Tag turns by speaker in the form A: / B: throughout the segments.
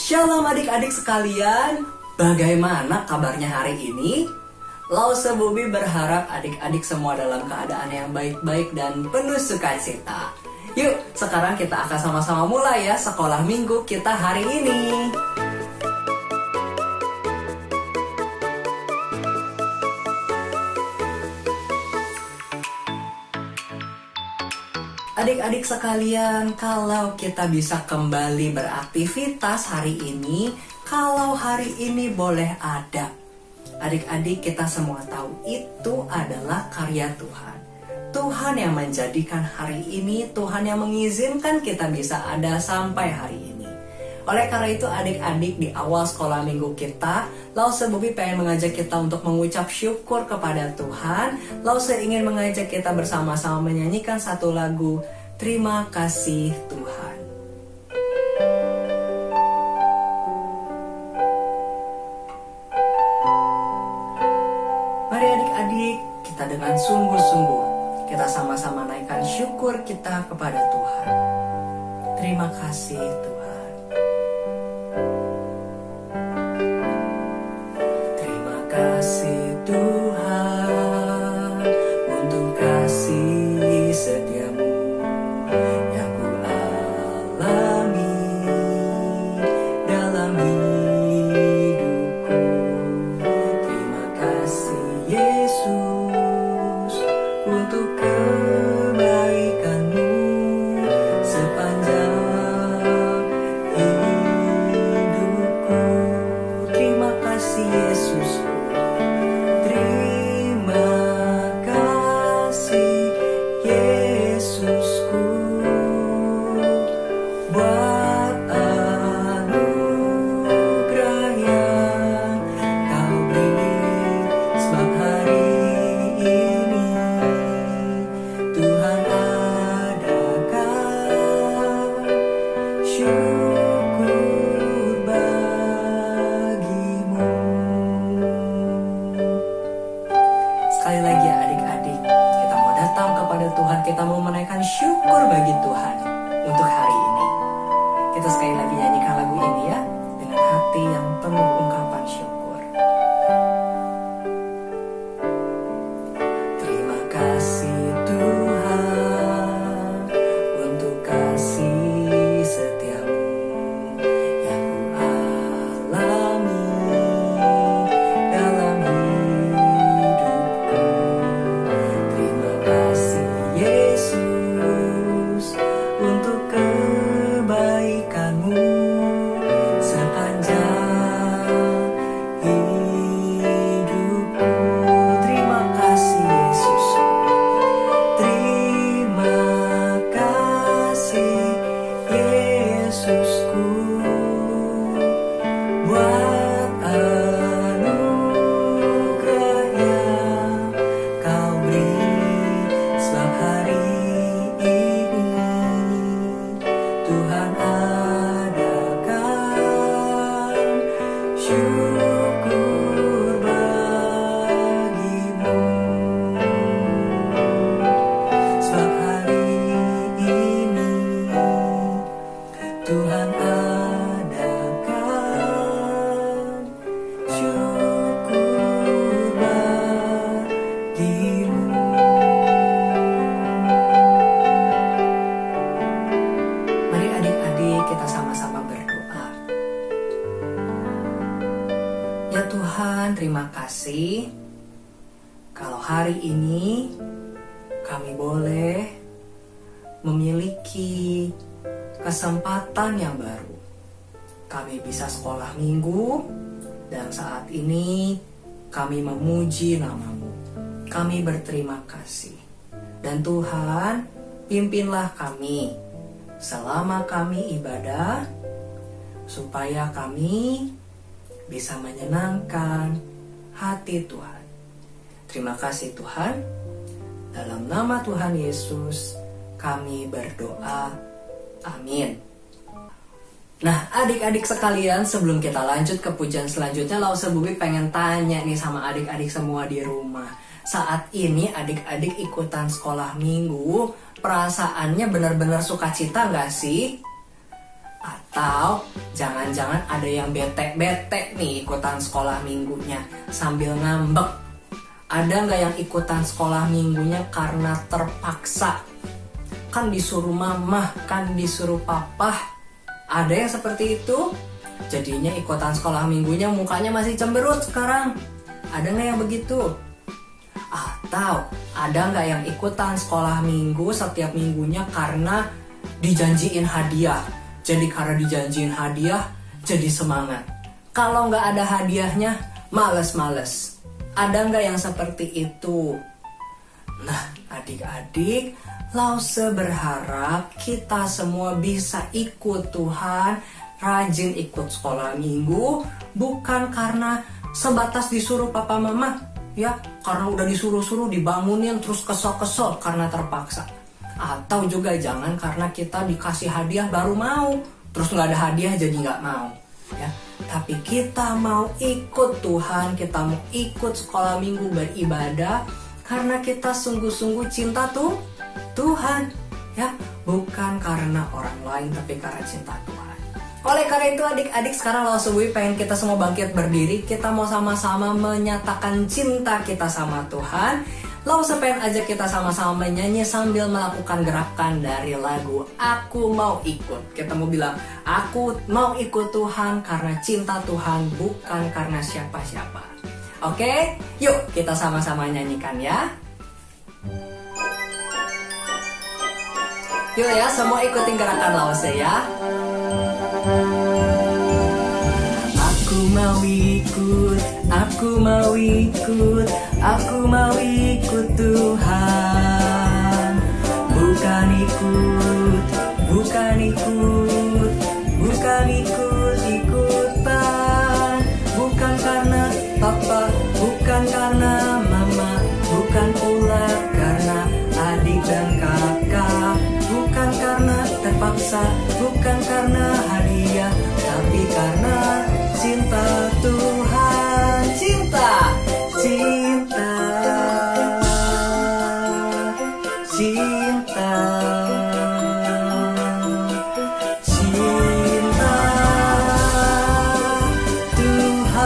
A: Shalom adik-adik sekalian, bagaimana kabarnya hari ini? Lause Bobby berharap adik-adik semua dalam keadaan yang baik-baik dan penuh sukacita. Yuk, sekarang kita akan sama-sama mulai ya sekolah minggu kita hari ini. Adik-adik sekalian, kalau kita bisa kembali beraktivitas hari ini, kalau hari ini boleh ada. Adik-adik kita semua tahu itu adalah karya Tuhan. Tuhan yang menjadikan hari ini, Tuhan yang mengizinkan kita bisa ada sampai hari ini. Oleh karena itu adik-adik di awal sekolah minggu kita, Lause Bobby pengen mengajak kita untuk mengucap syukur kepada Tuhan. Lause ingin mengajak kita bersama-sama menyanyikan satu lagu, Terima Kasih Tuhan. Mari adik-adik, kita dengan sungguh-sungguh, kita sama-sama naikkan syukur kita kepada Tuhan. Terima kasih Tuhan. Terima kasih Tuhan untuk kasih setiamu yang ku alami dalam hidupku. Terima kasih Yesus untuk kebaikan-Mu sepanjang hidupku. Terima kasih Yesusku. Terima kasih Yesusku buat anugerah yang Kau beri, sebab hari ini Tuhan adakan syukur bagimu. Sekali lagi ya adik-adik, kita mau datang kepada Tuhan, kita mau menaikkan syukur bagi Tuhan untuk hari ini. Kita sekali lagi nyanyikan lagu ini ya, dengan hati yang penuh ungkapan syukur. Terima kasih Tuhan untuk kasih setiamu yang ku alami dalam hidupku. Terima kasih Yesus untuk kebaikan-Mu sepanjang hidupku. Terima kasih Yesus. Terima kasih Yesusku buat anugerah yang Kau beri, sebab hari ini Tuhan adakan syukur bagimu. Sebab hari ini Tuhan adakan syukur bagimu. Mari adik-adik kita sama-sama berdoa. Ya Tuhan, terima kasih kalau hari ini kami boleh memiliki kesempatan yang baru. Kami bisa sekolah minggu dan saat ini kami memuji nama-Mu. Kami berterima kasih. Dan Tuhan, pimpinlah kami selama kami ibadah, supaya kami bisa menyenangkan hati Tuhan. Terima kasih Tuhan. Dalam nama Tuhan Yesus kami berdoa. Amin. Nah adik-adik sekalian, sebelum kita lanjut ke pujian selanjutnya, Lause Bobby pengen tanya nih sama adik-adik semua di rumah. Saat ini adik-adik ikutan sekolah minggu, perasaannya benar-benar sukacita gak sih? Atau jangan-jangan ada yang bete-bete nih ikutan sekolah minggunya sambil ngambek. Ada nggak yang ikutan sekolah minggunya karena terpaksa? Kan disuruh mama, kan disuruh papa. Ada yang seperti itu? Jadinya ikutan sekolah minggunya mukanya masih cemberut sekarang. Ada nggak yang begitu? Atau ada nggak yang ikutan sekolah minggu setiap minggunya karena dijanjiin hadiah? Jadi karena dijanjiin hadiah, jadi semangat. Kalau nggak ada hadiahnya, males-males. Ada nggak yang seperti itu? Nah, adik-adik, Lause berharap kita semua bisa ikut Tuhan, rajin ikut sekolah minggu, bukan karena sebatas disuruh papa mama, ya, karena udah disuruh-suruh dibangunin terus kesel-kesel karena terpaksa. Atau juga jangan karena kita dikasih hadiah baru mau, terus nggak ada hadiah jadi nggak mau, ya. Tapi kita mau ikut Tuhan, kita mau ikut sekolah minggu beribadah karena kita sungguh-sungguh cinta Tuhan, ya, bukan karena orang lain tapi karena cinta Tuhan. Oleh karena itu adik-adik, sekarang Lause Bui pengen kita semua bangkit berdiri. Kita mau sama-sama menyatakan cinta kita sama Tuhan. Lause pengen ajak kita sama-sama menyanyi sambil melakukan gerakan dari lagu Aku Mau Ikut. Kita mau bilang, aku mau ikut Tuhan karena cinta Tuhan, bukan karena siapa-siapa. Oke, yuk kita sama-sama nyanyikan ya. Yuk ya, semua ikutin gerakan Lause ya. Aku mau ikut, aku mau ikut, aku mau ikut Tuhan. Bukan ikut, bukan ikut, bukan ikut-ikutan. Bukan karena papa, bukan karena mama, bukan pula karena adik dan kakak. Bukan karena terpaksa, bukan karena hadiah, tapi karena cinta Tuhan. Cinta, cinta, cinta, cinta Tuhan.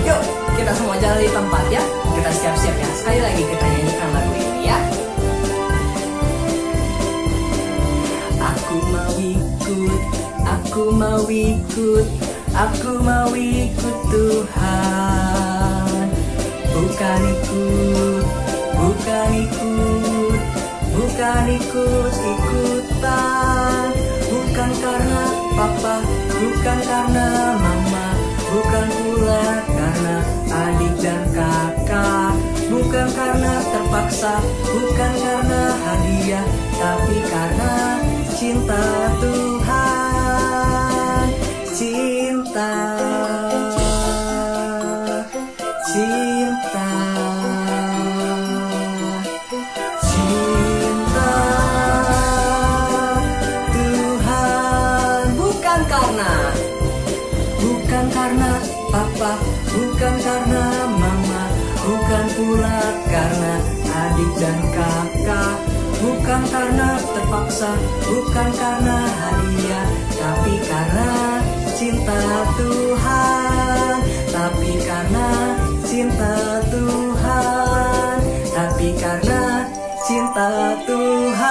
A: Yuk, kita semua jalan di tempat ya. Kita siap-siap ya. Sekali lagi kita nyanyikan lagu ini ya. Aku mau ikut, aku mau ikut, aku mau ikut Tuhan. Bukan ikut, bukan ikut, bukan ikut-ikutan. Bukan karena papa, bukan karena mama, bukan pula karena adik dan kakak. Bukan karena terpaksa, bukan karena hadiah, tapi karena cinta Tuhan. Cinta, cinta, cinta Tuhan. Bukan karena papa, bukan karena mama, bukan pula karena adik dan kakak. Bukan karena terpaksa, bukan karena hadiah, tapi karena cinta Tuhan. Tapi karena cinta Tuhan, tapi karena cinta Tuhan.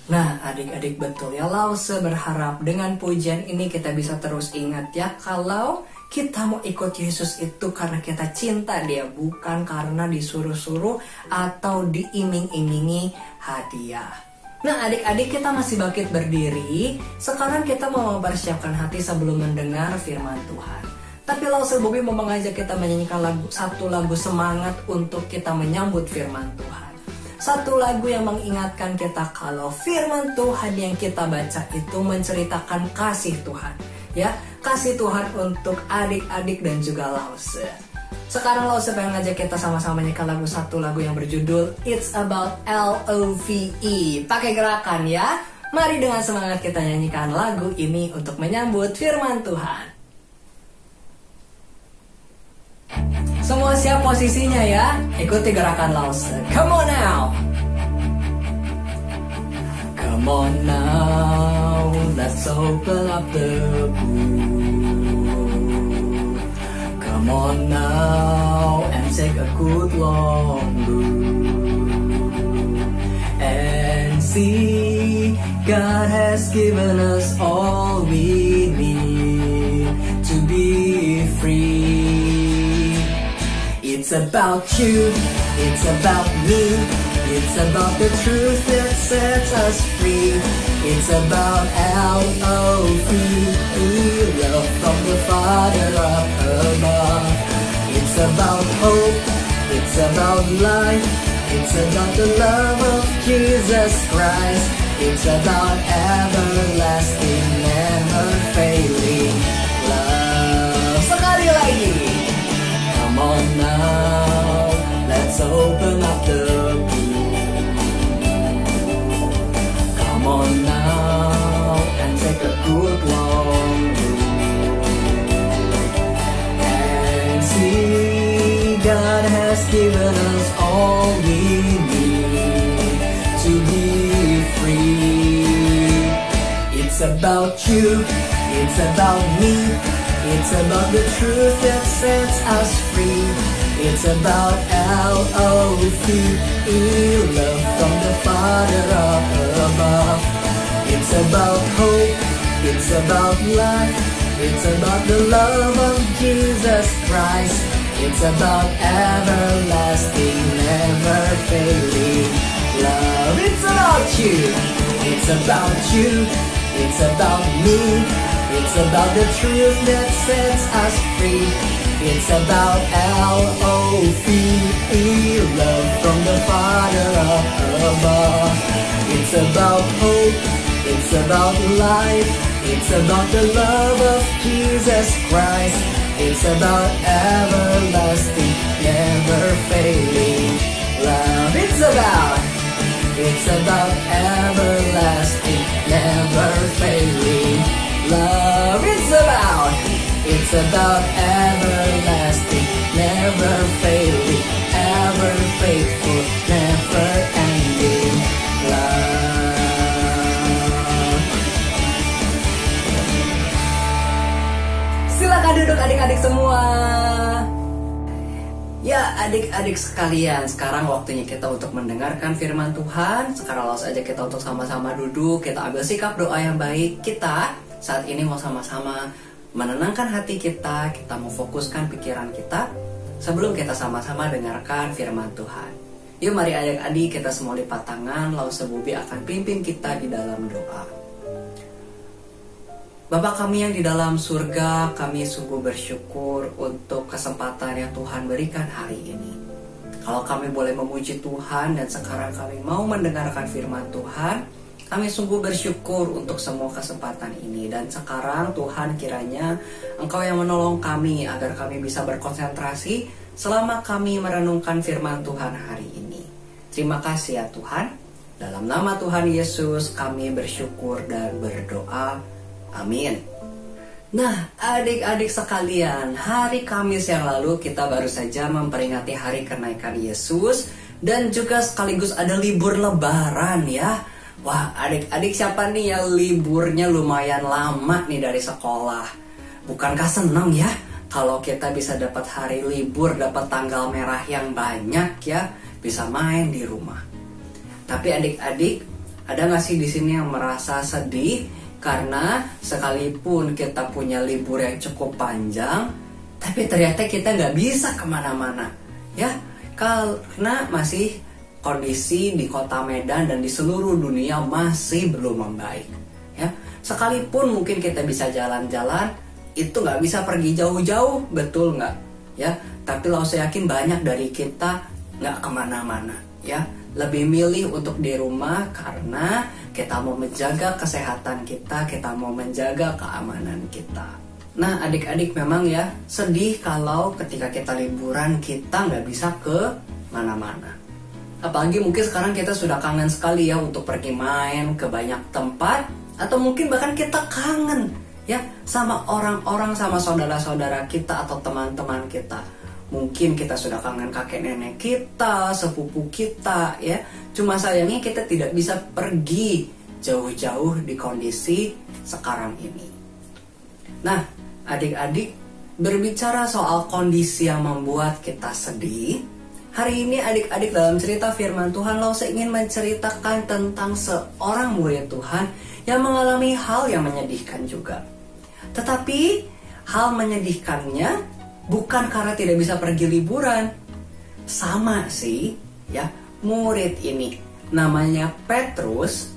A: Nah adik-adik, betul ya, Lause berharap dengan pujian ini kita bisa terus ingat ya, kalau kita mau ikut Yesus itu karena kita cinta Dia, bukan karena disuruh-suruh atau diiming-imingi hadiah. Nah adik-adik, kita masih bangkit berdiri. Sekarang kita mau mempersiapkan hati sebelum mendengar firman Tuhan. Tapi Lause Bobby mau mengajak kita menyanyikan satu lagu semangat untuk kita menyambut firman Tuhan. Satu lagu yang mengingatkan kita kalau firman Tuhan yang kita baca itu menceritakan kasih Tuhan, ya, kasih Tuhan untuk adik-adik dan juga Lause. Sekarang Lause pengen ngajak kita sama-sama nyanyikan satu lagu yang berjudul It's About Love. Pakai gerakan ya. Mari dengan semangat kita nyanyikan lagu ini untuk menyambut firman Tuhan. Semua siap posisinya ya. Ikuti gerakan Lause. Come on now. Come on now, let's open up the book. Come on now and take a good long look and see God has given us all we need to be free. It's about you, it's about me, it's about the truth that sets us free. It's about L-O-V-E, love from the Father up above. It's about hope, it's about life, it's about the love of Jesus Christ. It's about everlasting, never failing love. Sekali lagi. Come on now, let's open up the Come on now and take a good long look and see God has given us all we need to be free. It's about you, it's about me, it's about the truth that sets us free. It's about L-O-V-E, love from the Father up above. It's about hope, it's about life, it's about the love of Jesus Christ. It's about everlasting, never failing love. It's about you, it's about you, it's about me, it's about the truth that sets us free. It's about L-O-V-E, love from the Father up above. It's about hope, it's about life, it's about the love of Jesus Christ. It's about everlasting, never failing love. It's about everlasting, never failing love. It's about everlasting, never failing, ever faithful, never ending love. Silakan duduk adik-adik semua. Ya adik-adik sekalian, sekarang waktunya kita untuk mendengarkan firman Tuhan. Sekarang langsung saja kita untuk sama-sama duduk, kita ambil sikap doa yang baik. Kita saat ini mau sama-sama menenangkan hati kita mau fokuskan pikiran kita sebelum kita sama-sama dengarkan firman Tuhan. Yuk mari adik-adik kita semua lipat tangan, lalu Sebubi akan pimpin kita di dalam doa. Bapa kami yang di dalam surga, kami sungguh bersyukur untuk kesempatan yang Tuhan berikan hari ini. Kalau kami boleh memuji Tuhan dan sekarang kami mau mendengarkan firman Tuhan, kami sungguh bersyukur untuk semua kesempatan ini. Dan sekarang Tuhan kiranya Engkau yang menolong kami agar kami bisa berkonsentrasi selama kami merenungkan firman Tuhan hari ini. Terima kasih ya Tuhan. Dalam nama Tuhan Yesus kami bersyukur dan berdoa. Amin. Nah adik-adik sekalian, hari Kamis yang lalu kita baru saja memperingati hari kenaikan Yesus. Dan juga sekaligus ada libur lebaran ya. Wah adik-adik siapa nih yang liburnya lumayan lama nih dari sekolah? Bukankah senang ya kalau kita bisa dapat hari libur, dapat tanggal merah yang banyak ya, bisa main di rumah. Tapi adik-adik, ada gak sih di sini yang merasa sedih karena sekalipun kita punya libur yang cukup panjang, tapi ternyata kita gak bisa kemana-mana ya, karena masih kondisi di kota Medan dan di seluruh dunia masih belum membaik ya. Sekalipun mungkin kita bisa jalan-jalan, itu nggak bisa pergi jauh-jauh, betul nggak ya? Tapi lo saya yakin banyak dari kita nggak kemana-mana ya, lebih milih untuk di rumah karena kita mau menjaga kesehatan kita mau menjaga keamanan kita. Nah adik-adik memang ya sedih kalau ketika kita liburan kita nggak bisa ke mana-mana. Apalagi mungkin sekarang kita sudah kangen sekali ya untuk pergi main ke banyak tempat. Atau mungkin bahkan kita kangen ya sama orang-orang, sama saudara-saudara kita atau teman-teman kita. Mungkin kita sudah kangen kakek nenek kita, sepupu kita ya. Cuma sayangnya kita tidak bisa pergi jauh-jauh di kondisi sekarang ini. Nah, adik-adik, berbicara soal kondisi yang membuat kita sedih, hari ini adik-adik dalam cerita firman Tuhan, Lause ingin menceritakan tentang seorang murid Tuhan yang mengalami hal yang menyedihkan juga. Tetapi hal menyedihkannya bukan karena tidak bisa pergi liburan. Sama sih, ya, murid ini namanya Petrus,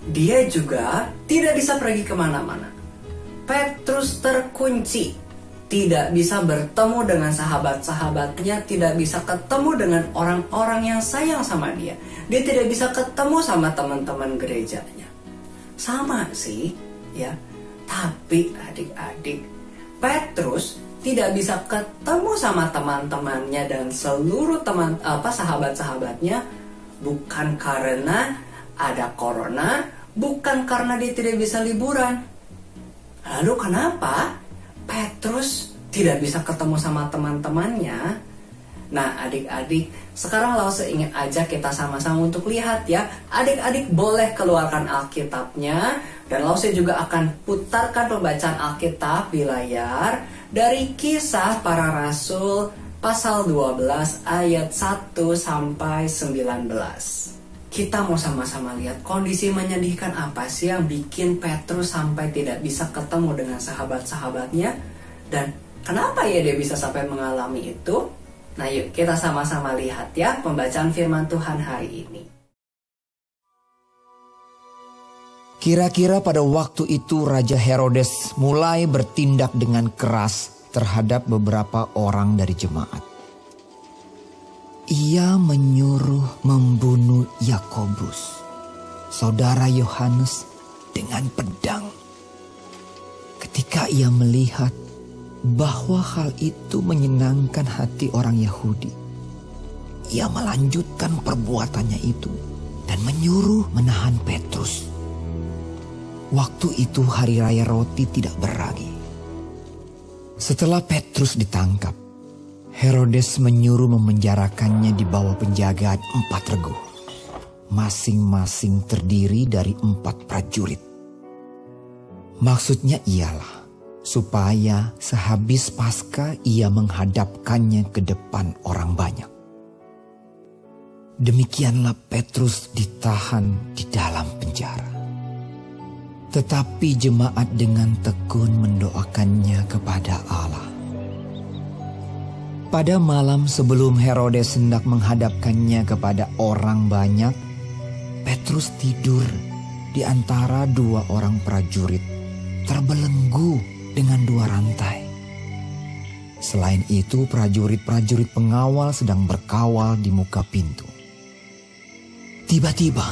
A: dia juga tidak bisa pergi kemana-mana. Petrus terkunci, tidak bisa bertemu dengan sahabat-sahabatnya, tidak bisa ketemu dengan orang-orang yang sayang sama dia. Dia tidak bisa ketemu sama teman-teman gerejanya. Sama sih, ya. Tapi adik-adik, Petrus tidak bisa ketemu sama teman-temannya dan seluruh sahabat-sahabatnya bukan karena ada corona, bukan karena dia tidak bisa liburan. Lalu kenapa Petrus tidak bisa ketemu sama teman-temannya? Nah, adik-adik, sekarang Lause ingin ajak kita sama-sama untuk lihat ya. Adik-adik boleh keluarkan Alkitabnya, dan Lause juga akan putarkan pembacaan Alkitab di layar dari Kisah Para Rasul pasal 12 ayat 1 sampai 19. Kita mau sama-sama lihat kondisi menyedihkan apa sih yang bikin Petrus sampai tidak bisa ketemu dengan sahabat-sahabatnya, dan kenapa ya dia bisa sampai mengalami itu. Nah, yuk kita sama-sama lihat ya pembacaan firman Tuhan hari ini.
B: Kira-kira pada waktu itu Raja Herodes mulai bertindak dengan keras terhadap beberapa orang dari jemaat. Ia menyuruh membunuh Yakobus, saudara Yohanes, dengan pedang. Ketika ia melihat bahwa hal itu menyenangkan hati orang Yahudi, ia melanjutkan perbuatannya itu dan menyuruh menahan Petrus. Waktu itu hari raya roti tidak beragi. Setelah Petrus ditangkap, Herodes menyuruh memenjarakannya di bawah penjagaan 4 regu, masing-masing terdiri dari 4 prajurit. Maksudnya ialah supaya sehabis Paskah ia menghadapkannya ke depan orang banyak. Demikianlah Petrus ditahan di dalam penjara. Tetapi jemaat dengan tekun mendoakannya kepada Allah. Pada malam sebelum Herodes hendak menghadapkannya kepada orang banyak, Petrus tidur di antara 2 orang prajurit, terbelenggu dengan 2 rantai. Selain itu, prajurit-prajurit pengawal sedang berkawal di muka pintu. Tiba-tiba,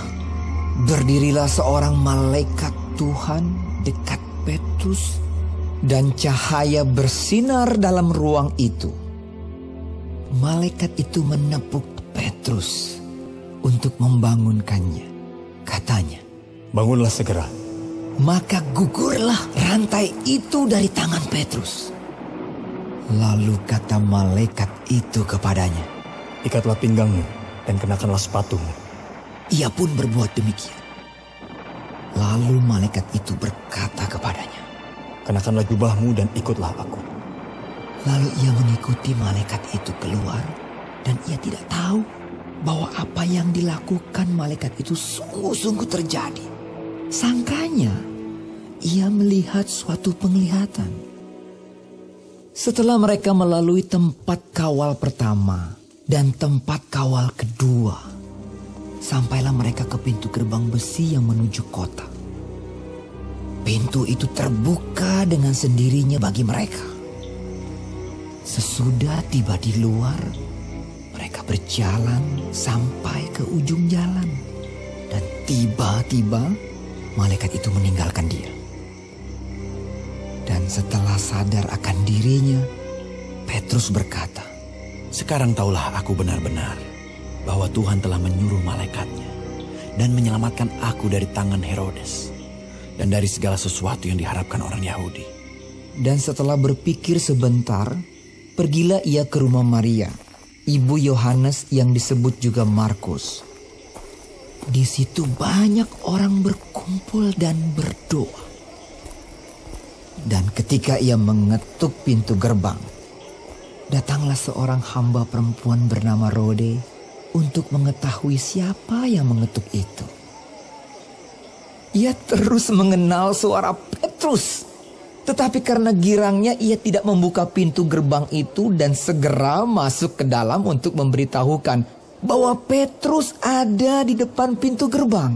B: berdirilah seorang malaikat Tuhan dekat Petrus, dan cahaya bersinar dalam ruang itu. Malaikat itu menepuk Petrus untuk membangunkannya. Katanya,
C: "Bangunlah segera."
B: Maka gugurlah rantai itu dari tangan Petrus. Lalu kata malaikat itu kepadanya,
C: "Ikatlah pinggangmu dan kenakanlah sepatumu."
B: Ia pun berbuat demikian. Lalu malaikat itu berkata kepadanya,
C: "Kenakanlah jubahmu dan ikutlah aku."
B: Lalu ia mengikuti malaikat itu keluar, dan ia tidak tahu bahwa apa yang dilakukan malaikat itu sungguh-sungguh terjadi. Sangkanya ia melihat suatu penglihatan. Setelah mereka melalui tempat kawal pertama dan tempat kawal kedua, sampailah mereka ke pintu gerbang besi yang menuju kota. Pintu itu terbuka dengan sendirinya bagi mereka. Sesudah tiba di luar, mereka berjalan sampai ke ujung jalan. Dan tiba-tiba malaikat itu meninggalkan dia. Dan setelah sadar akan dirinya, Petrus berkata,
D: "Sekarang taulah aku benar-benar bahwa Tuhan telah menyuruh malaikatnya dan menyelamatkan aku dari tangan Herodes dan dari segala sesuatu yang diharapkan orang Yahudi."
B: Dan setelah berpikir sebentar, pergilah ia ke rumah Maria, ibu Yohanes yang disebut juga Markus. Di situ banyak orang berkumpul dan berdoa. Dan ketika ia mengetuk pintu gerbang, datanglah seorang hamba perempuan bernama Rode untuk mengetahui siapa yang mengetuk itu. Ia terus mengenal suara Petrus, tetapi karena girangnya ia tidak membuka pintu gerbang itu dan segera masuk ke dalam untuk memberitahukan bahwa Petrus ada di depan pintu gerbang.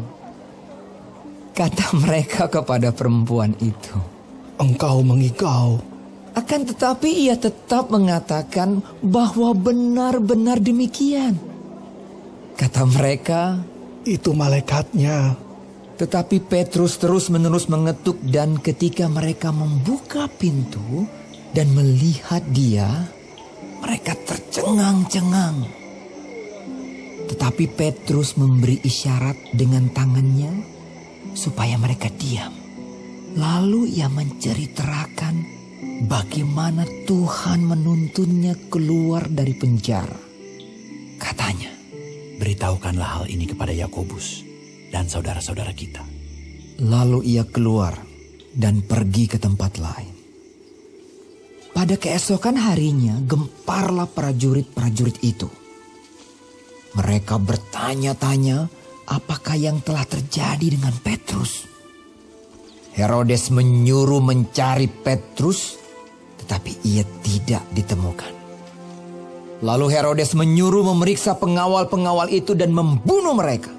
B: Kata mereka kepada perempuan itu,
C: Engkau mengigau.
B: akan tetapi ia tetap mengatakan bahwa benar-benar demikian. Kata mereka,
C: Itu malaikatnya.
B: tetapi Petrus terus-menerus mengetuk dan ketika mereka membuka pintu dan melihat dia, mereka tercengang-cengang. Tetapi Petrus memberi isyarat dengan tangannya supaya mereka diam. Lalu ia menceritakan bagaimana Tuhan menuntunnya keluar dari penjara. Katanya,
D: Beritahukanlah hal ini kepada Yakobus dan saudara-saudara kita.
B: lalu ia keluar dan pergi ke tempat lain. Pada keesokan harinya gemparlah prajurit-prajurit itu. Mereka bertanya-tanya apakah yang telah terjadi dengan Petrus. Herodes menyuruh mencari Petrus, tetapi ia tidak ditemukan. Lalu Herodes menyuruh memeriksa pengawal-pengawal itu dan membunuh mereka.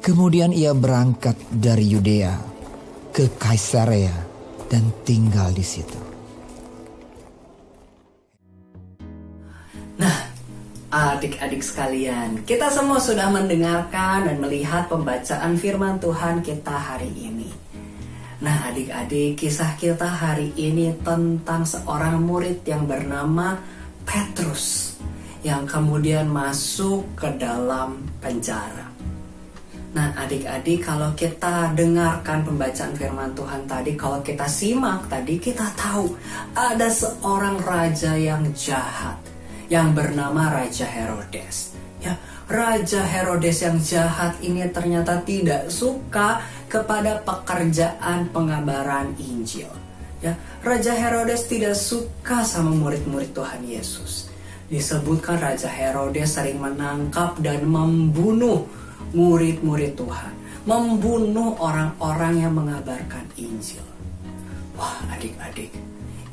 B: Kemudian ia berangkat dari Yudea ke Kaisarea dan tinggal di situ.
A: Nah, adik-adik sekalian, kita semua sudah mendengarkan dan melihat pembacaan firman Tuhan kita hari ini. Nah, adik-adik, kisah kita hari ini tentang seorang murid yang bernama Petrus yang kemudian masuk ke dalam penjara. Nah, adik-adik, kalau kita dengarkan pembacaan firman Tuhan tadi, kalau kita simak tadi, kita tahu ada seorang raja yang jahat yang bernama Raja Herodes. Ya, Raja Herodes yang jahat ini ternyata tidak suka kepada pekerjaan pengabaran Injil. Ya, Raja Herodes tidak suka sama murid-murid Tuhan Yesus. Disebutkan Raja Herodes sering menangkap dan membunuh murid-murid Tuhan, membunuh orang-orang yang mengabarkan Injil. Wah, adik-adik,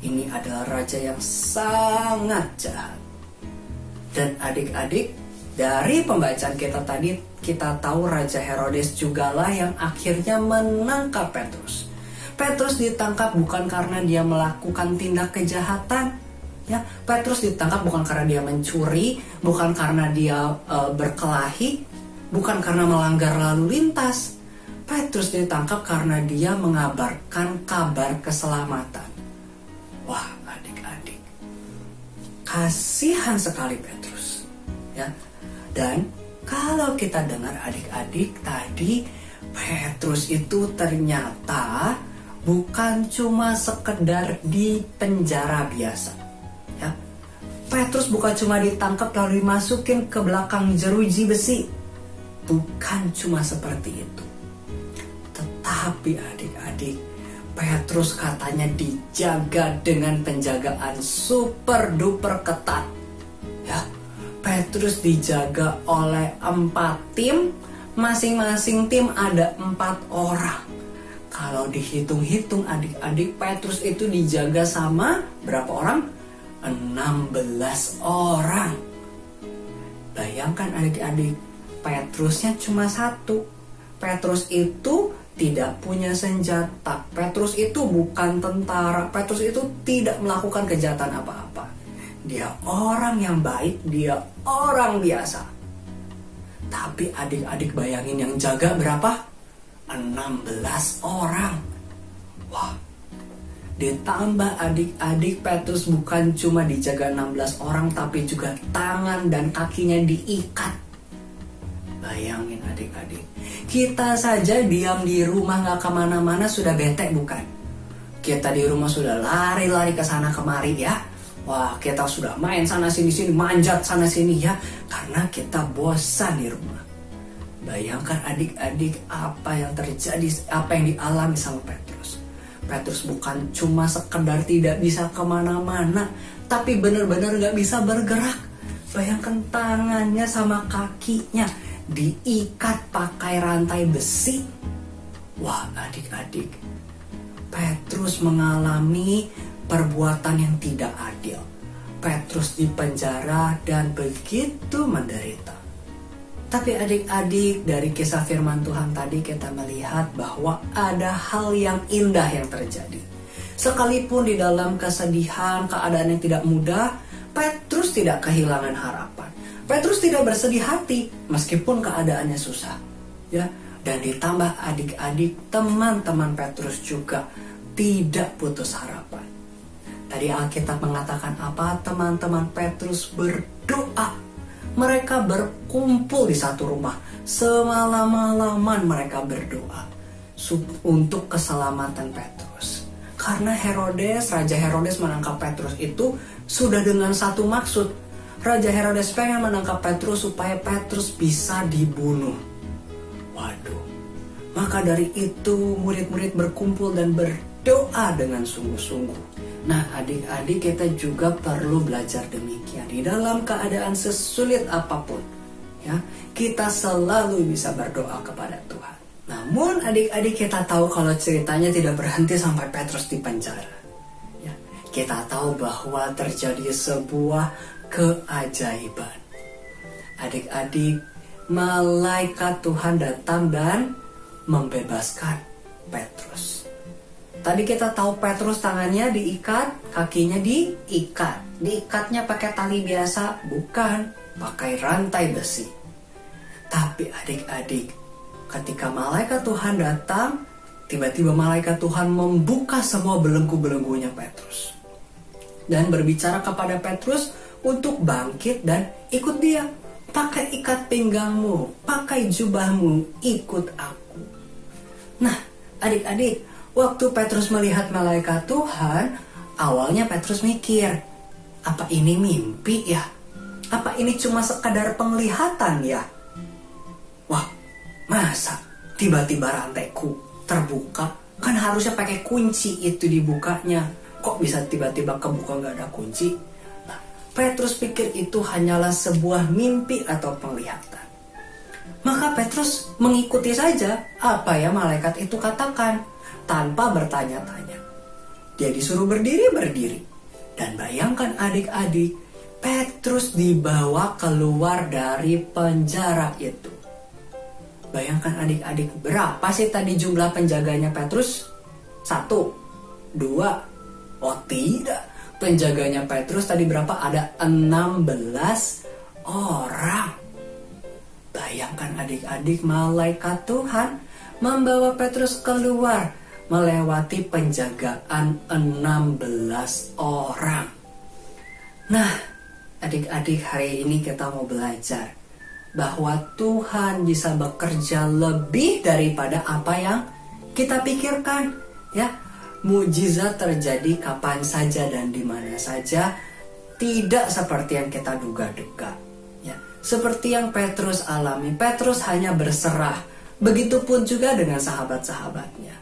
A: ini adalah raja yang sangat jahat. Dan adik-adik, dari pembacaan kita tadi, kita tahu Raja Herodes jugalah yang akhirnya menangkap Petrus. Petrus ditangkap bukan karena dia melakukan tindak kejahatan. Ya, Petrus ditangkap bukan karena dia mencuri, bukan karena dia berkelahi, bukan karena melanggar lalu lintas. Petrus ditangkap karena dia mengabarkan kabar keselamatan. Wah, adik-adik, kasihan sekali Petrus. Ya, dan kalau kita dengar adik-adik tadi, Petrus itu ternyata bukan cuma sekedar di penjara biasa. Ya, Petrus bukan cuma ditangkap lalu dimasukin ke belakang jeruji besi. Bukan cuma seperti itu. Tetapi adik-adik, Petrus katanya dijaga dengan penjagaan super duper ketat. Ya, Petrus dijaga oleh 4 tim, masing-masing tim ada 4 orang. Kalau dihitung-hitung adik-adik, Petrus itu dijaga sama berapa orang? 16 orang. Bayangkan adik-adik, Petrusnya cuma 1. Petrus itu tidak punya senjata. Petrus itu bukan tentara. Petrus itu tidak melakukan kejahatan apa-apa. Dia orang yang baik, dia orang biasa. Tapi adik-adik bayangin yang jaga berapa? 16 orang. Wah, ditambah adik-adik, Petrus bukan cuma dijaga 16 orang, tapi juga tangan dan kakinya diikat. Bayangin adik-adik, kita saja diam di rumah gak kemana-mana sudah bete bukan? Kita di rumah sudah lari-lari ke sana kemari ya. Wah, kita sudah main sana sini-sini, manjat sana sini ya, karena kita bosan di rumah. Bayangkan adik-adik apa yang terjadi, apa yang dialami sama Petrus. Petrus bukan cuma sekedar tidak bisa kemana-mana, tapi benar-benar gak bisa bergerak. Bayangkan tangannya sama kakinya diikat pakai rantai besi. Wah adik-adik, Petrus mengalami perbuatan yang tidak adil. Petrus dipenjara dan begitu menderita. Tapi adik-adik, dari kisah firman Tuhan tadi kita melihat bahwa ada hal yang indah yang terjadi. Sekalipun di dalam kesedihan, keadaan yang tidak mudah, Petrus tidak kehilangan harapan. Petrus tidak bersedih hati meskipun keadaannya susah. Ya, dan ditambah adik-adik, teman-teman Petrus juga tidak putus harapan. Tadi Alkitab mengatakan apa? Teman-teman Petrus berdoa. Mereka berkumpul di satu rumah. Semalam-malaman mereka berdoa untuk keselamatan Petrus. Karena Raja Herodes menangkap Petrus itu sudah dengan satu maksud. Raja Herodes pengen menangkap Petrus supaya Petrus bisa dibunuh. Waduh. Maka dari itu murid-murid berkumpul dan berdoa dengan sungguh-sungguh. Nah adik-adik, kita juga perlu belajar demikian. Di dalam keadaan sesulit apapun, ya, kita selalu bisa berdoa kepada Tuhan. Namun adik-adik, kita tahu kalau ceritanya tidak berhenti sampai Petrus di penjara. Ya, kita tahu bahwa terjadi sebuah keajaiban. Adik-adik, malaikat Tuhan datang dan membebaskan Petrus. Tadi kita tahu Petrus tangannya diikat, kakinya diikat. Diikatnya pakai tali biasa, bukan pakai rantai besi. Tapi adik-adik, ketika malaikat Tuhan datang, tiba-tiba malaikat Tuhan membuka semua belenggu-belenggunya Petrus. Dan berbicara kepada Petrus untuk bangkit dan ikut dia. Pakai ikat pinggangmu, pakai jubahmu, ikut aku. Nah adik-adik, waktu Petrus melihat malaikat Tuhan, awalnya Petrus mikir, apa ini mimpi ya? Apa ini cuma sekadar penglihatan ya? Wah, masa tiba-tiba rantaiku terbuka? Kan harusnya pakai kunci itu dibukanya. Kok bisa tiba-tiba kebuka gak ada kunci? Nah, Petrus pikir itu hanyalah sebuah mimpi atau penglihatan. Maka Petrus mengikuti saja apa ya malaikat itu katakan, tanpa bertanya-tanya. Dia disuruh berdiri. Dan bayangkan adik-adik, Petrus dibawa keluar dari penjara itu. Bayangkan adik-adik, berapa sih tadi jumlah penjaganya Petrus? 1, 2, oh tidak. Penjaganya Petrus tadi berapa? Ada 16 orang. Bayangkan adik-adik, malaikat Tuhan membawa Petrus keluar melewati penjagaan 16 orang. Nah, adik-adik, hari ini kita mau belajar bahwa Tuhan bisa bekerja lebih daripada apa yang kita pikirkan. Ya, mujizat terjadi kapan saja dan di mana saja, tidak seperti yang kita duga-duga. Ya, seperti yang Petrus alami, Petrus hanya berserah. Begitupun juga dengan sahabat-sahabatnya.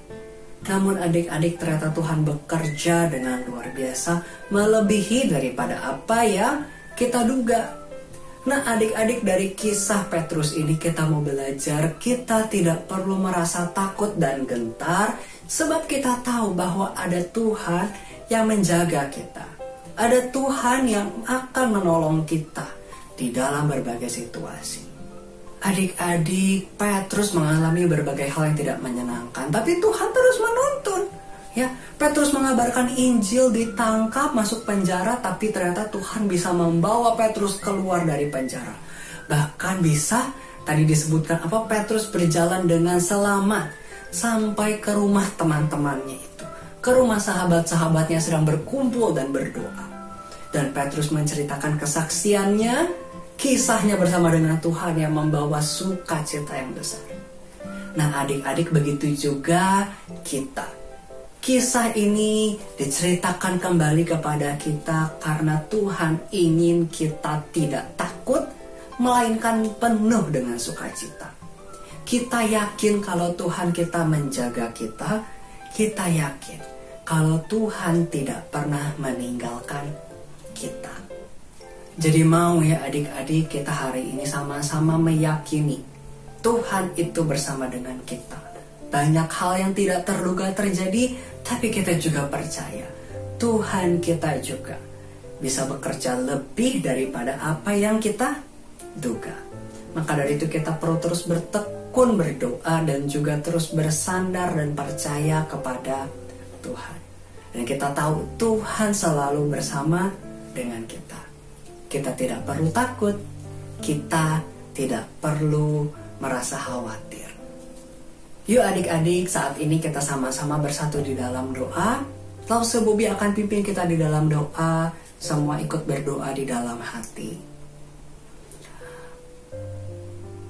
A: Namun adik-adik, ternyata Tuhan bekerja dengan luar biasa, melebihi daripada apa yang kita duga. Nah adik-adik, dari kisah Petrus ini kita mau belajar, kita tidak perlu merasa takut dan gentar, sebab kita tahu bahwa ada Tuhan yang menjaga kita. Ada Tuhan yang akan menolong kita di dalam berbagai situasi. Adik-adik, Petrus mengalami berbagai hal yang tidak menyenangkan, tapi Tuhan terus menuntun. Ya, Petrus mengabarkan Injil, ditangkap, masuk penjara, tapi ternyata Tuhan bisa membawa Petrus keluar dari penjara. Bahkan bisa, tadi disebutkan apa, Petrus berjalan dengan selamat sampai ke rumah teman-temannya itu, ke rumah sahabat-sahabatnya sedang berkumpul dan berdoa. Dan Petrus menceritakan kesaksiannya, kisahnya bersama dengan Tuhan yang membawa sukacita yang besar. Nah adik-adik, begitu juga kita. Kisah ini diceritakan kembali kepada kita karena Tuhan ingin kita tidak takut, melainkan penuh dengan sukacita. Kita yakin kalau Tuhan kita menjaga kita. Kita yakin kalau Tuhan tidak pernah meninggalkan kita. Jadi mau ya adik-adik, kita hari ini sama-sama meyakini Tuhan itu bersama dengan kita. Banyak hal yang tidak terduga terjadi, tapi kita juga percaya Tuhan kita juga bisa bekerja lebih daripada apa yang kita duga. Maka dari itu kita perlu terus bertekun berdoa dan juga terus bersandar dan percaya kepada Tuhan. Dan kita tahu Tuhan selalu bersama dengan kita. Kita tidak perlu takut, kita tidak perlu merasa khawatir. Yuk adik-adik, saat ini kita sama-sama bersatu di dalam doa. Lause Bobi akan pimpin kita di dalam doa. Semua ikut berdoa di dalam hati.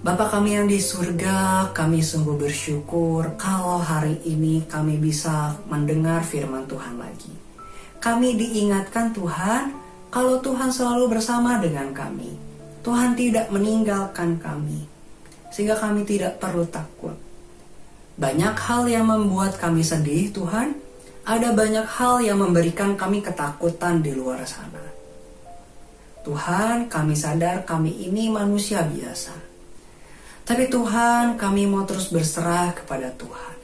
A: Bapa kami yang di surga, kami sungguh bersyukur kalau hari ini kami bisa mendengar firman Tuhan lagi. Kami diingatkan Tuhan, kalau Tuhan selalu bersama dengan kami. Tuhan tidak meninggalkan kami, sehingga kami tidak perlu takut. Banyak hal yang membuat kami sedih Tuhan, ada banyak hal yang memberikan kami ketakutan di luar sana. Tuhan, kami sadar kami ini manusia biasa. Tapi Tuhan, kami mau terus berserah kepada Tuhan.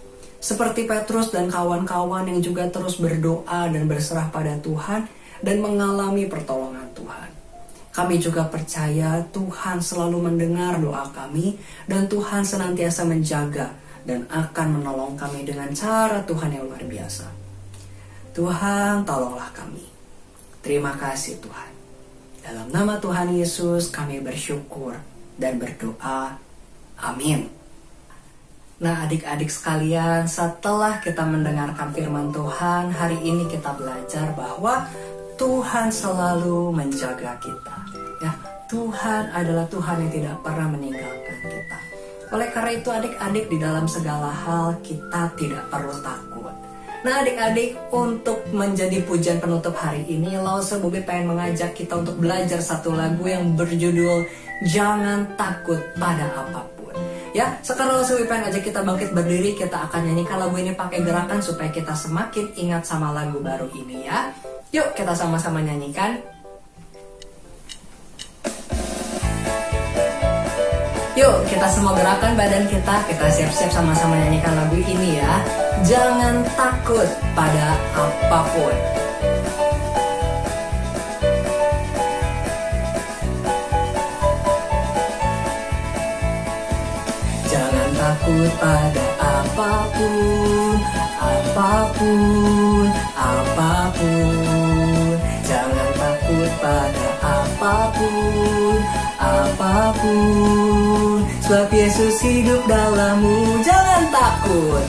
A: Seperti Petrus dan kawan-kawan yang juga terus berdoa dan berserah pada Tuhan dan mengalami pertolongan Tuhan. Kami juga percaya Tuhan selalu mendengar doa kami dan Tuhan senantiasa menjaga dan akan menolong kami dengan cara Tuhan yang luar biasa. Tuhan, tolonglah kami. Terima kasih Tuhan. Dalam nama Tuhan Yesus kami bersyukur dan berdoa. Amin. Nah adik-adik sekalian, setelah kita mendengarkan firman Tuhan, hari ini kita belajar bahwa Tuhan selalu menjaga kita. Ya, Tuhan adalah Tuhan yang tidak pernah meninggalkan kita. Oleh karena itu adik-adik, di dalam segala hal kita tidak perlu takut. Nah adik-adik, untuk menjadi pujian penutup hari ini, Lause Bobi pengen mengajak kita untuk belajar satu lagu yang berjudul Jangan Takut Pada Apapun. Ya, sekarang Lause Bobi pengen ajak kita bangkit berdiri, kita akan nyanyikan lagu ini pakai gerakan supaya kita semakin ingat sama lagu baru ini ya. Yuk kita sama-sama nyanyikan. Yuk kita semua gerakan badan kita siap-siap sama-sama nyanyikan lagu ini ya. Jangan takut pada apapun. Jangan takut pada apapun, apapun, apapun. Jangan takut pada apapun, apapun. Sebab Yesus hidup dalammu. Jangan takut.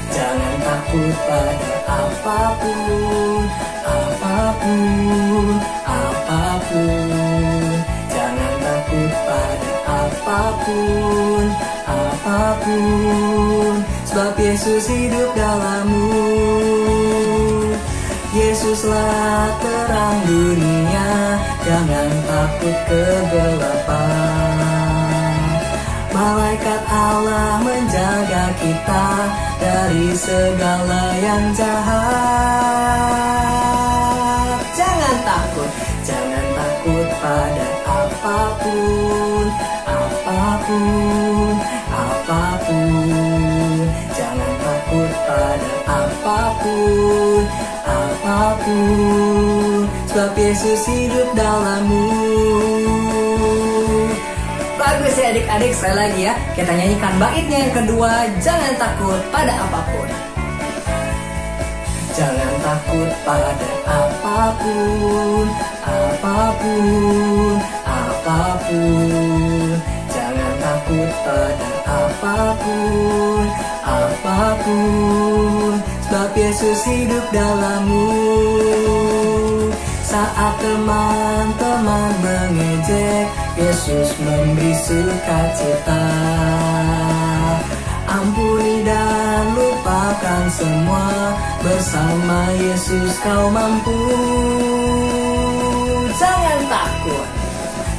A: Jangan takut pada apapun, apapun, apapun. Jangan takut pada apapun, apapun. Sebab Yesus hidup dalammu. Yesuslah terang dunia, jangan takut kegelapan. Malaikat Allah menjaga kita dari segala yang jahat. Jangan takut pada apapun, apapun, apapun. Jangan takut pada apapun, apapun. Sebab Yesus hidup dalammu. Bagus ya adik-adik, sekali lagi ya. Kita nyanyikan baitnya yang kedua. Jangan takut pada apapun. Jangan takut pada apapun, apapun, apapun. Jangan takut pada apapun, apapun. Sebab Yesus hidup dalammu. Saat teman-teman mengejek, Yesus memberi sukacita. Ampuni dan lupakan semua, bersama Yesus kau mampu.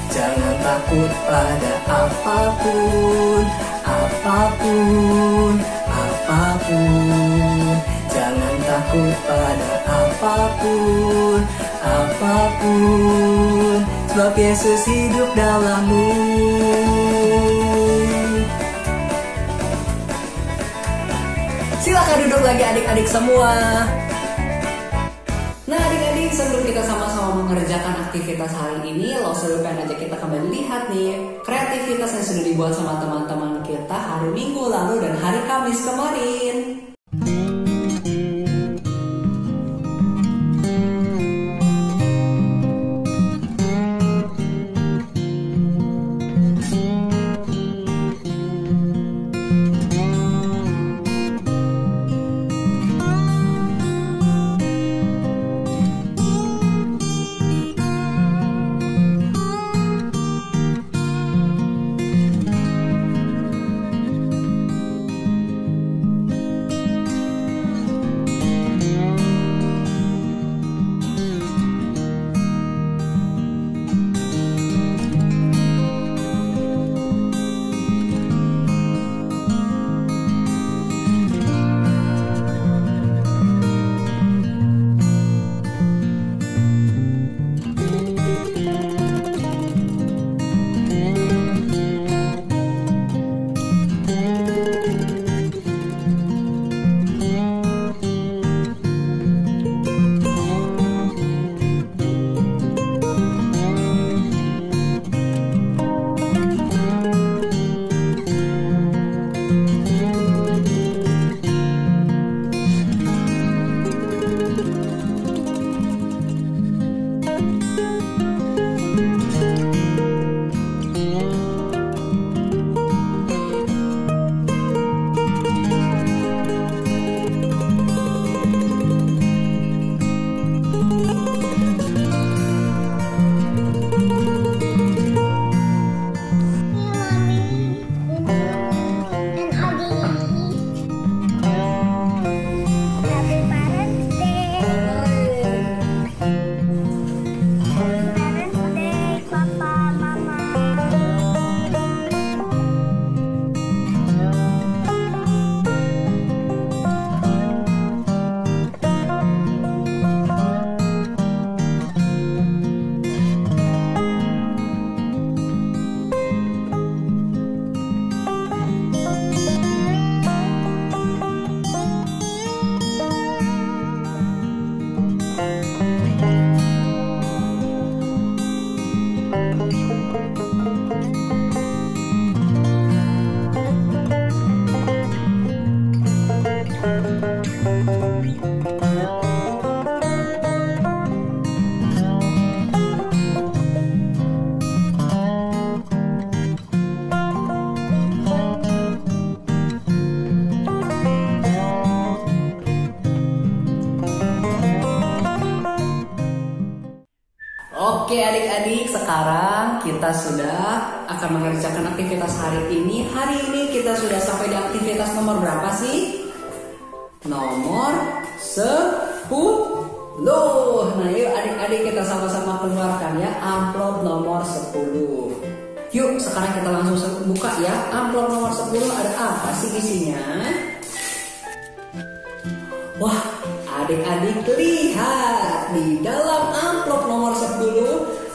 A: Jangan takut pada apapun, apapun, apapun. Jangan takut pada apapun, apapun. Sebab Yesus hidup dalammu. Silakan duduk lagi adik-adik semua. Nah adik-adik, sebelum kita sama-sama mengerjakan aktivitas hari ini, Lawser pengen ajak kita kembali lihat nih kreativitas yang sudah dibuat sama teman-teman kita hari Minggu lalu dan hari Kamis kemarin. Oke adik-adik, sekarang kita sudah akan mengerjakan aktivitas hari ini. Hari ini kita sudah sampai di aktivitas nomor berapa sih? Nomor 10. Nah yuk adik-adik kita sama-sama keluarkan ya amplop nomor 10. Yuk sekarang kita langsung buka ya. Amplop nomor 10 ada apa sih isinya? Wah, adik-adik lihat di dalam amplop nomor 10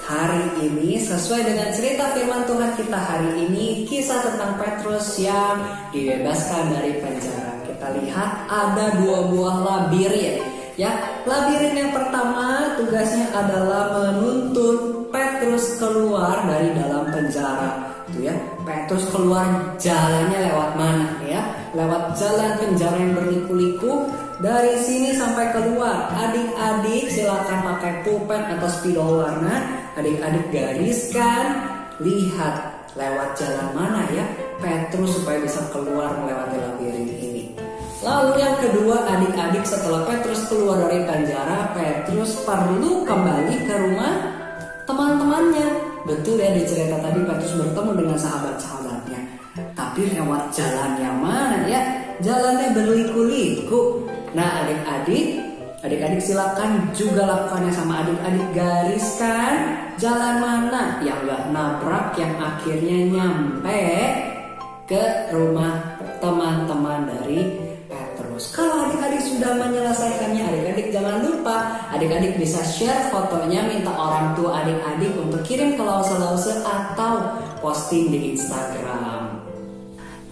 A: hari ini sesuai dengan cerita firman Tuhan kita hari ini, kisah tentang Petrus yang dibebaskan dari penjara. Kita lihat ada 2 buah labirin ya. Labirin yang pertama tugasnya adalah menuntun Petrus keluar dari dalam penjara. Tuh ya, Petrus keluar jalannya lewat mana ya? Lewat jalan penjara yang berliku-liku. Dari sini sampai keluar, adik-adik silakan pakai pulpen atau spidol warna. Adik-adik gariskan, lihat lewat jalan mana ya Petrus supaya bisa keluar melewati labirin ini. Lalu yang kedua adik-adik, setelah Petrus keluar dari penjara, Petrus perlu kembali ke rumah teman-temannya. Betul ya, di cerita tadi Petrus bertemu dengan sahabat-sahabatnya. Tapi lewat jalan yang mana ya? Jalannya berliku-liku. Nah adik-adik silakan juga lakukannya sama adik-adik, gariskan jalan mana yang gak nabrak, yang akhirnya nyampe ke rumah teman-teman dari Petrus. Kalau adik-adik sudah menyelesaikannya, adik-adik jangan lupa, adik-adik bisa share fotonya, minta orang tua adik-adik untuk kirim ke lause-lause atau posting di Instagram.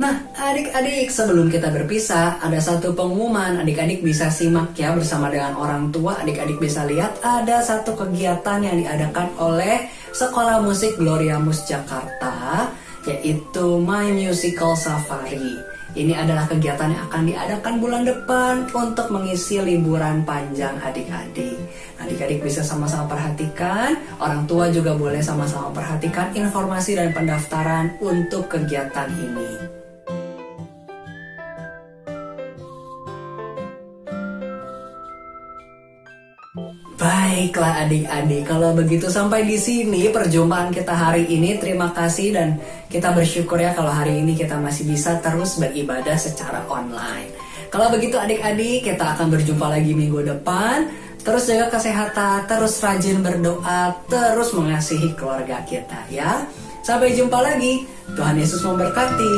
A: Nah, adik-adik, sebelum kita berpisah, ada satu pengumuman. Adik-adik bisa simak ya bersama dengan orang tua. Adik-adik bisa lihat ada satu kegiatan yang diadakan oleh Sekolah Musik Gloriamus Jakarta, yaitu My Musical Safari. Ini adalah kegiatan yang akan diadakan bulan depan untuk mengisi liburan panjang adik-adik. Adik-adik bisa sama-sama perhatikan, orang tua juga boleh sama-sama perhatikan informasi dan pendaftaran untuk kegiatan ini. Baiklah adik-adik, kalau begitu sampai di sini perjumpaan kita hari ini. Terima kasih dan kita bersyukur ya kalau hari ini kita masih bisa terus beribadah secara online. Kalau begitu adik-adik, kita akan berjumpa lagi minggu depan. Terus jaga kesehatan, terus rajin berdoa, terus mengasihi keluarga kita ya. Sampai jumpa lagi, Tuhan Yesus memberkati.